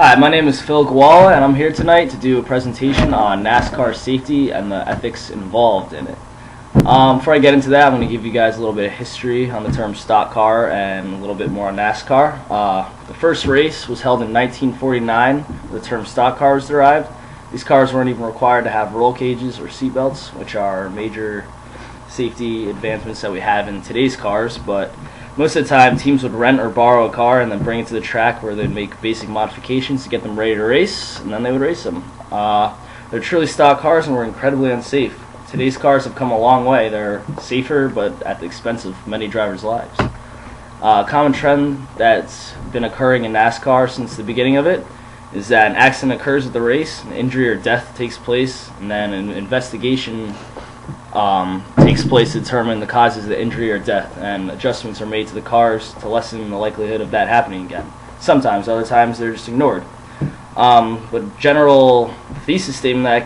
Hi, my name is Phil Gwala, and I'm here tonight to do a presentation on NASCAR safety and the ethics involved in it. Before I get into that, I'm going to give you guys a little bit of history on the term stock car and a little bit more on NASCAR. The first race was held in 1949, where the term stock car was derived. These cars weren't even required to have roll cages or seatbelts, which are major safety advancements that we have in today's cars, but most of the time teams would rent or borrow a car and then bring it to the track where they'd make basic modifications to get them ready to race, and then they would race them. They're truly stock cars and were incredibly unsafe. Today's cars have come a long way. They're safer, but at the expense of many drivers' lives. A common trend that's been occurring in NASCAR since the beginning of it is that an accident occurs at the race, an injury or death takes place, and then an investigation takes place to determine the causes of the injury or death, and adjustments are made to the cars to lessen the likelihood of that happening again. Sometimes, other times they're just ignored. But general thesis statement that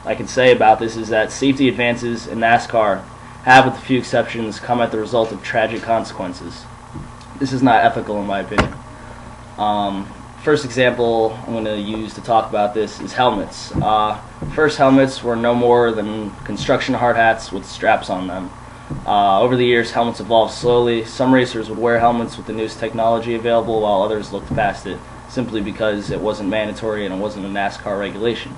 I can say about this is that safety advances in NASCAR have, with a few exceptions, come at the result of tragic consequences. This is not ethical in my opinion. First example I'm going to use to talk about this is helmets. First helmets were no more than construction hard hats with straps on them. Over the years, helmets evolved slowly. Some racers would wear helmets with the newest technology available, while others looked past it simply because it wasn't mandatory and it wasn't a NASCAR regulation.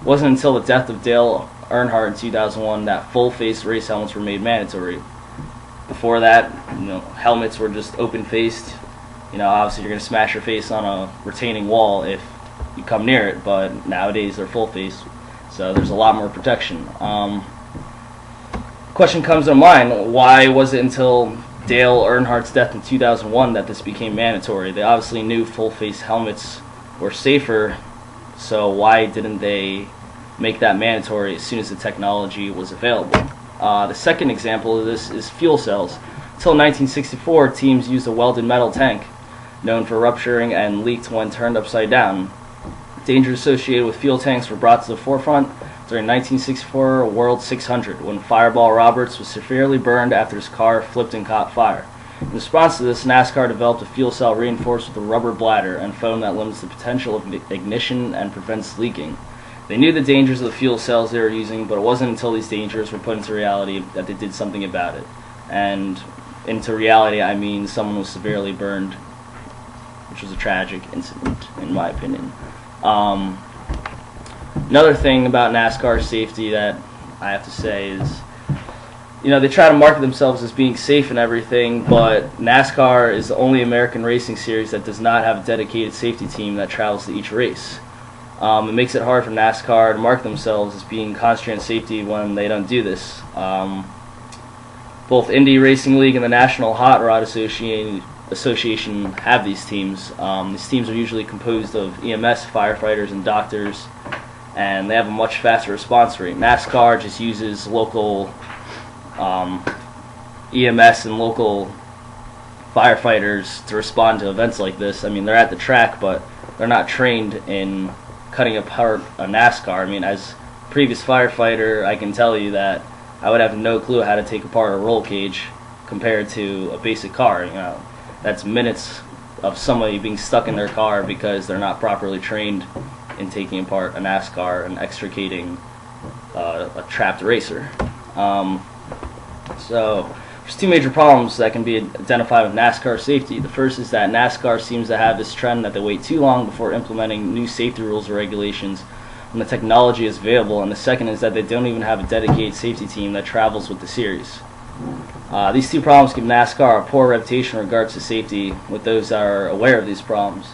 It wasn't until the death of Dale Earnhardt in 2001 that full-face race helmets were made mandatory. Before that, helmets were just open-faced. Obviously you're going to smash your face on a retaining wall if you come near it, but nowadays they're full face, so there's a lot more protection. Question comes to mind, why was it until Dale Earnhardt's death in 2001 that this became mandatory? They obviously knew full face helmets were safer, so why didn't they make that mandatory as soon as the technology was available? The second example of this is fuel cells. Until 1964, teams used a welded metal tank, known for rupturing and leaked when turned upside down. Dangers associated with fuel tanks were brought to the forefront during 1964 World 600, when Fireball Roberts was severely burned after his car flipped and caught fire. In response to this, NASCAR developed a fuel cell reinforced with a rubber bladder and foam that limits the potential of ignition and prevents leaking. They knew the dangers of the fuel cells they were using, but it wasn't until these dangers were put into reality that they did something about it. And into reality, I mean someone was severely burned, which was a tragic incident, in my opinion. Another thing about NASCAR safety that I have to say is, they try to market themselves as being safe and everything, but NASCAR is the only American racing series that does not have a dedicated safety team that travels to each race. It makes it hard for NASCAR to market themselves as being concentrated on safety when they don't do this. Both Indy Racing League and the National Hot Rod Association have these teams. These teams are usually composed of EMS, firefighters, and doctors, and they have a much faster response rate. NASCAR just uses local EMS and local firefighters to respond to events like this. I mean, they're at the track, but they're not trained in cutting apart a NASCAR. I mean, as a previous firefighter, I can tell you that I would have no clue how to take apart a roll cage compared to a basic car. That's minutes of somebody being stuck in their car because they're not properly trained in taking apart a NASCAR and extricating a trapped racer. So there's two major problems that can be identified with NASCAR safety. The first is that NASCAR seems to have this trend that they wait too long before implementing new safety rules or regulations when the technology is available, and the second is that they don't even have a dedicated safety team that travels with the series. These two problems give NASCAR a poor reputation in regards to safety with those that are aware of these problems.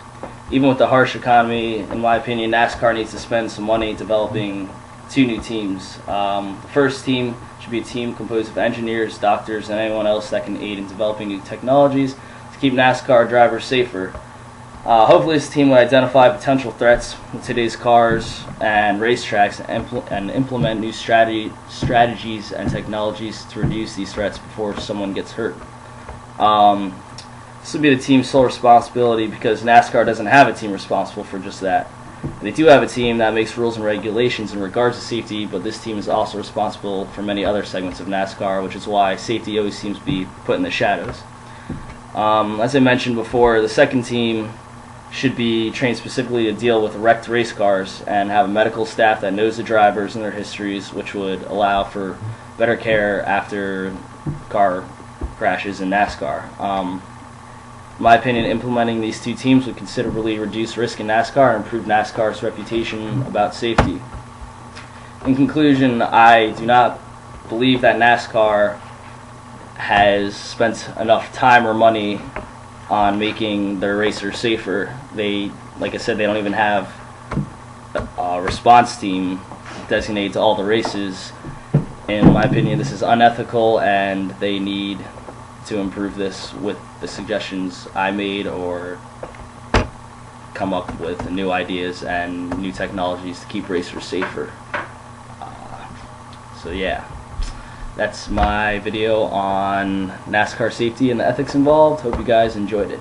Even with the harsh economy, in my opinion, NASCAR needs to spend some money developing two new teams. The first team should be a team composed of engineers, doctors, and anyone else that can aid in developing new technologies to keep NASCAR drivers safer. Hopefully this team will identify potential threats with today's cars and racetracks and implement new strategies and technologies to reduce these threats before someone gets hurt. This would be the team's sole responsibility because NASCAR doesn't have a team responsible for just that. They do have a team that makes rules and regulations in regards to safety, but this team is also responsible for many other segments of NASCAR, which is why safety always seems to be put in the shadows. As I mentioned before, the second team should be trained specifically to deal with wrecked race cars and have a medical staff that knows the drivers and their histories, which would allow for better care after car crashes in NASCAR. In my opinion, implementing these two teams would considerably reduce risk in NASCAR and improve NASCAR's reputation about safety. In conclusion, I do not believe that NASCAR has spent enough time or money on making their racers safer. Like I said, they don't even have a response team designated to all the races. In my opinion, this is unethical, and they need to improve this with the suggestions I made, or come up with new ideas and new technologies to keep racers safer. So yeah, that's my video on NASCAR safety and the ethics involved. Hope you guys enjoyed it.